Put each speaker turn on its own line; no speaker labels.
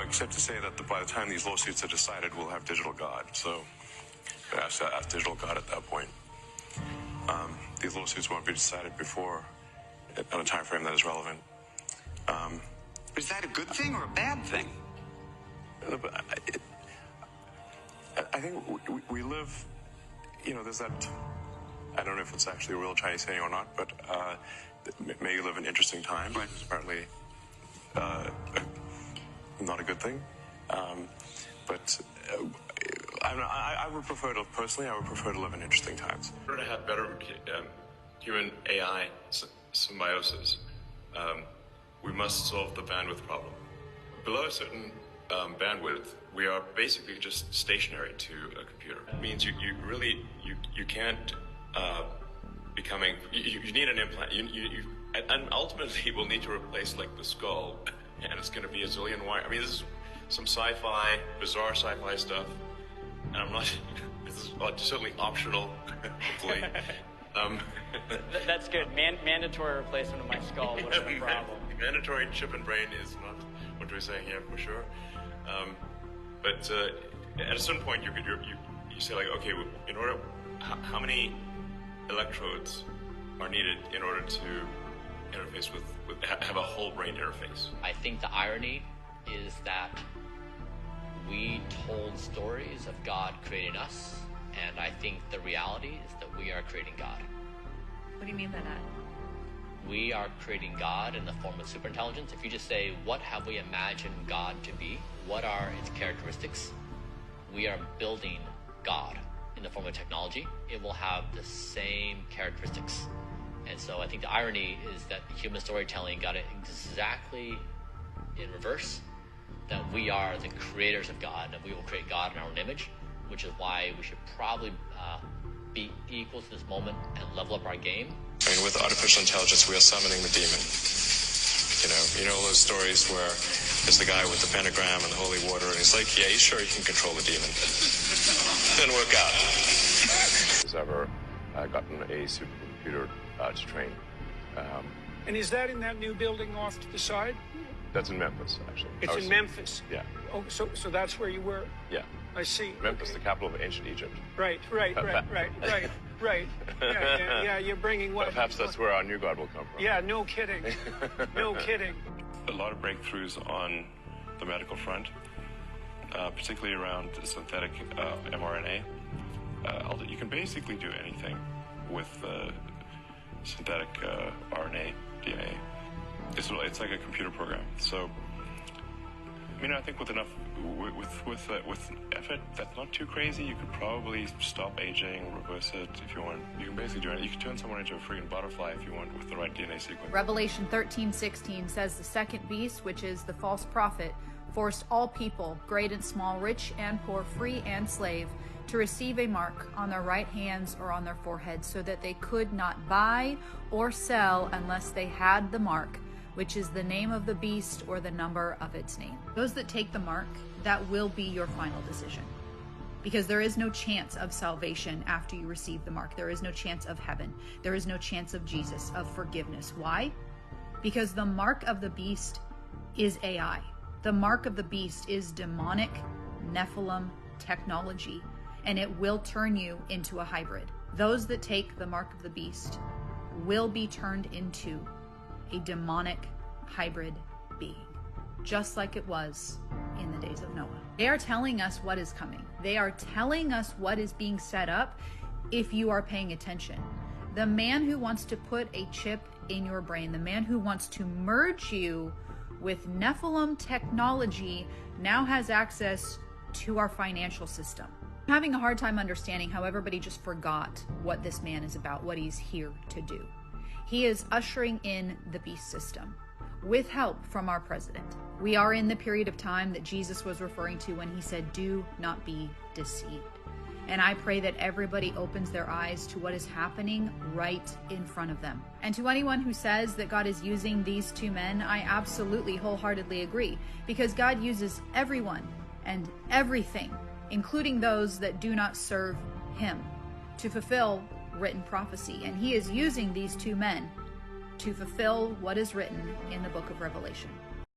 except to say that by the time these lawsuits are decided, we'll have digital God. So ask digital God at that point. These lawsuits won't be decided before on a time frame that is relevant.
Is that a good thing or a bad thing?
I think we live, there's that, I don't know if it's actually a real Chinese saying or not, but may you live in interesting times. Right. It's apparently not a good thing. But I would prefer to, personally, I would prefer to live in interesting times.
In order to have better human-AI symbiosis, we must solve the bandwidth problem. Below a certain bandwidth, we are basically just stationary to a computer. It means you can't you need an implant. And ultimately we'll need to replace like the skull, and it's going to be a zillion wire. I mean, this is some sci-fi, bizarre sci-fi stuff, and I'm not. This is certainly optional, hopefully.
That's good. Mandatory replacement of my skull would have been a problem.
Mandatory chip and brain is not what we're saying here for sure. But at a certain point, you say like, okay, in order, how many electrodes are needed in order to interface with have a whole brain interface?
I think the irony is that we told stories of God creating us, and I think the reality is that we are creating God.
What do you mean by that?
We are creating God in the form of superintelligence. If you just say, what have we imagined God to be? What are its characteristics? We are building God in the form of technology. It will have the same characteristics. And so I think the irony is that human storytelling got it exactly in reverse, that we are the creators of God, and we will create God in our own image, which is why we should probably be equal to this moment and level up our game.
I mean, with artificial intelligence, we are summoning the demon. You know all those stories where there's the guy with the pentagram and the holy water, and he's like, yeah, he's sure he can control the demon. Didn't work out.
Has ever gotten a supercomputer to train.
And is that in that new building off to the side?
That's in Memphis, actually.
It's in Memphis?
Yeah.
Oh, so that's where you were?
Yeah.
I see.
Memphis, the capital of ancient Egypt.
Right. Yeah, you're bringing what?
Perhaps that's where our new God will come from.
Yeah, no kidding. No kidding.
A lot of breakthroughs on the medical front, particularly around synthetic mRNA. You can basically do anything with synthetic RNA, DNA. It's like a computer program. So, I think with enough, with effort, that's not too crazy. You could probably stop aging, reverse it if you want. You can basically do it. You can turn someone into a freaking butterfly if you want with the right DNA sequence.
Revelation 13:16 says the second beast, which is the false prophet, forced all people, great and small, rich and poor, free and slave, to receive a mark on their right hands or on their foreheads, so that they could not buy or sell unless they had the mark, which is the name of the beast or the number of its name. Those that take the mark, that will be your final decision. Because there is no chance of salvation after you receive the mark. There is no chance of heaven. There is no chance of Jesus, of forgiveness. Why? Because the mark of the beast is AI. The mark of the beast is demonic Nephilim technology, and it will turn you into a hybrid. Those that take the mark of the beast will be turned into a demonic hybrid being, just like it was in the days of Noah. They are telling us what is coming. They are telling us what is being set up if you are paying attention. The man who wants to put a chip in your brain, the man who wants to merge you with Nephilim technology, now has access to our financial system. I'm having a hard time understanding how everybody just forgot what this man is about, what he's here to do. He is ushering in the beast system with help from our president. We are in the period of time that Jesus was referring to when he said, do not be deceived. And I pray that everybody opens their eyes to what is happening right in front of them. And to anyone who says that God is using these two men, I absolutely wholeheartedly agree, because God uses everyone and everything, including those that do not serve him, to fulfill written prophecy. And he is using these two men to fulfill what is written in the book of Revelation.